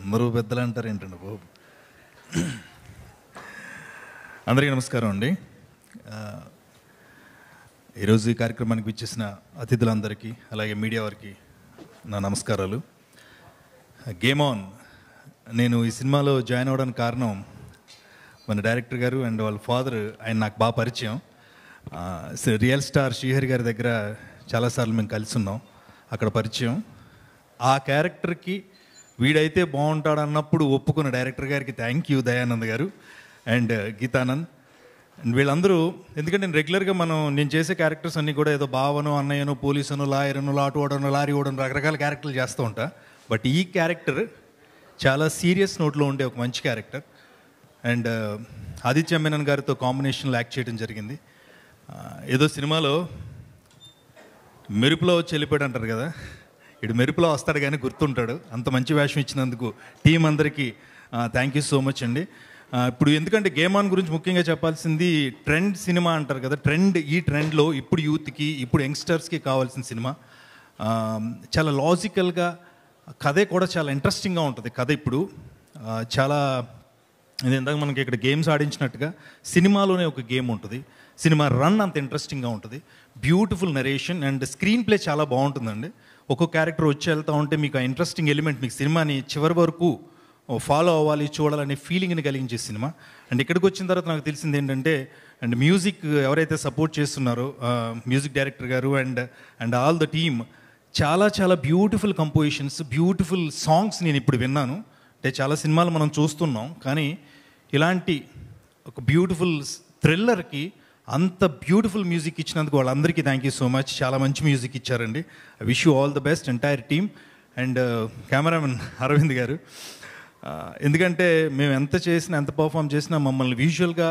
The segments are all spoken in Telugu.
అందరూ పెద్దలు అంటారు ఏంటండి బాబు. అందరికీ నమస్కారం అండి. ఈరోజు ఈ కార్యక్రమానికి వచ్చేసిన అతిథులందరికీ అలాగే మీడియా వారికి నా నమస్కారాలు. గేమ్ ఆన్, నేను ఈ సినిమాలో జాయిన్ అవ్వడానికి కారణం మన డైరెక్టర్ గారు అండ్ వాళ్ళ ఫాదర్. ఆయన నాకు బాగా పరిచయం. రియల్ స్టార్ శ్రీహరి గారి దగ్గర చాలాసార్లు మేము కలిసి ఉన్నాం, అక్కడ పరిచయం. ఆ క్యారెక్టర్కి వీడైతే బాగుంటాడు అన్నప్పుడు ఒప్పుకున్న డైరెక్టర్ గారికి థ్యాంక్ యూ, దయానంద్ గారు అండ్ గీతానంద్ అండ్ వీళ్ళందరూ. ఎందుకంటే నేను రెగ్యులర్గా నేను చేసే క్యారెక్టర్స్ అన్నీ కూడా ఏదో బావనో అన్నయ్యనో పోలీసునో లాయర్నో లాటు ఓడనో లారీ ఓడనో రకరకాల క్యారెక్టర్లు చేస్తూ ఉంటా. బట్ ఈ క్యారెక్టర్ చాలా సీరియస్ నోట్లో ఉండే ఒక మంచి క్యారెక్టర్. అండ్ ఆదిత్య మేనన్ గారితో కాంబినేషన్లో యాక్ట్ చేయడం జరిగింది. ఏదో సినిమాలో మెరుపులో వచ్చి వెళ్ళిపోయాడు అంటారు కదా, ఇటు మెరుపులో వస్తాడు కానీ గుర్తుంటాడు. అంత మంచి వేషం ఇచ్చినందుకు టీం అందరికీ థ్యాంక్ యూ సో మచ్ అండి. ఇప్పుడు ఎందుకంటే గేమ్ ఆన్ గురించి ముఖ్యంగా చెప్పాల్సింది, ట్రెండ్ సినిమా అంటారు కదా, ఈ ట్రెండ్లో ఇప్పుడు యూత్కి, ఇప్పుడు యంగ్స్టర్స్కి కావాల్సిన సినిమా. చాలా లాజికల్గా, కథే కూడా చాలా ఇంట్రెస్టింగ్గా ఉంటుంది. కథ ఇప్పుడు చాలా ఇది ఇందాక మనకి ఇక్కడ గేమ్స్ ఆడించినట్టుగా సినిమాలోనే ఒక గేమ్ ఉంటుంది. సినిమా రన్ అంత ఇంట్రెస్టింగ్గా ఉంటుంది. Beautiful narration and screen play చాలా బాగుంటుందండి. ఒక్కొక్క క్యారెక్టర్ వచ్చి వెళ్తూ ఉంటే మీకు ఆ ఇంట్రెస్టింగ్ ఎలిమెంట్, మీకు సినిమాని చివరి వరకు ఫాలో అవ్వాలి, చూడాలనే ఫీలింగ్ని కలిగించే సినిమా. అండ్ ఇక్కడికి వచ్చిన తర్వాత నాకు తెలిసింది ఏంటంటే, అండ్ మ్యూజిక్ ఎవరైతే సపోర్ట్ చేస్తున్నారో మ్యూజిక్ డైరెక్టర్ గారు అండ్ ఆల్ ద టీమ్, చాలా చాలా బ్యూటిఫుల్ కంపోజిషన్స్, బ్యూటిఫుల్ సాంగ్స్ నేను ఇప్పుడు విన్నాను. అంటే చాలా సినిమాలు మనం చూస్తున్నాం, కానీ ఇలాంటి ఒక బ్యూటిఫుల్ థ్రిల్లర్కి అంత బ్యూటిఫుల్ మ్యూజిక్ ఇచ్చినందుకు వాళ్ళందరికీ థ్యాంక్ యూ సో మచ్. చాలా మంచి మ్యూజిక్ ఇచ్చారండి. I wish you all the best entire team and cameraman Aravind garu. ఎందుకంటే మేము ఎంత చేసినా, ఎంత పర్ఫామ్ చేసినా మమ్మల్ని విజువల్గా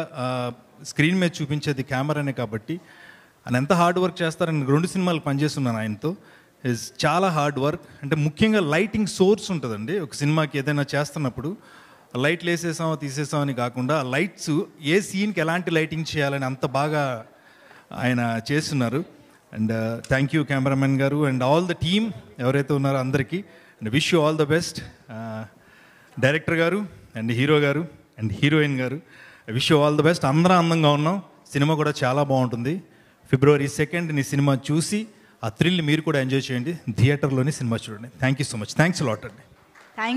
స్క్రీన్ మీద చూపించేది కెమెరానే కాబట్టి ఆయన ఎంత హార్డ్ వర్క్ చేస్తారని 2 సినిమాలు పనిచేస్తున్నాను ఆయనతో. ఇస్ చాలా హార్డ్ వర్క్. అంటే ముఖ్యంగా లైటింగ్ సోర్స్ ఉంటుందండి ఒక సినిమాకి. ఏదైనా చేస్తున్నప్పుడు లైట్లు వేసేసామో తీసేసామని కాకుండా ఆ లైట్స్ ఏ సీన్కి ఎలాంటి లైటింగ్ చేయాలని అంత బాగా ఆయన చేస్తున్నారు. అండ్ థ్యాంక్ యూ కెమెరామెన్ గారు అండ్ ఆల్ ద టీమ్ ఎవరైతే ఉన్నారో అందరికీ. And wish you all the best director గారు అండ్ హీరో గారు అండ్ హీరోయిన్ గారు. Wish you all the best. అందరం అందంగా ఉన్నాం. సినిమా కూడా చాలా బాగుంటుంది. February 2nd నీ సినిమా చూసి ఆ థ్రిల్ మీరు కూడా ఎంజాయ్ చేయండి. థియేటర్లోనే సినిమా చూడండి. Thank you so much. Thanks lot అండి. థ్యాంక్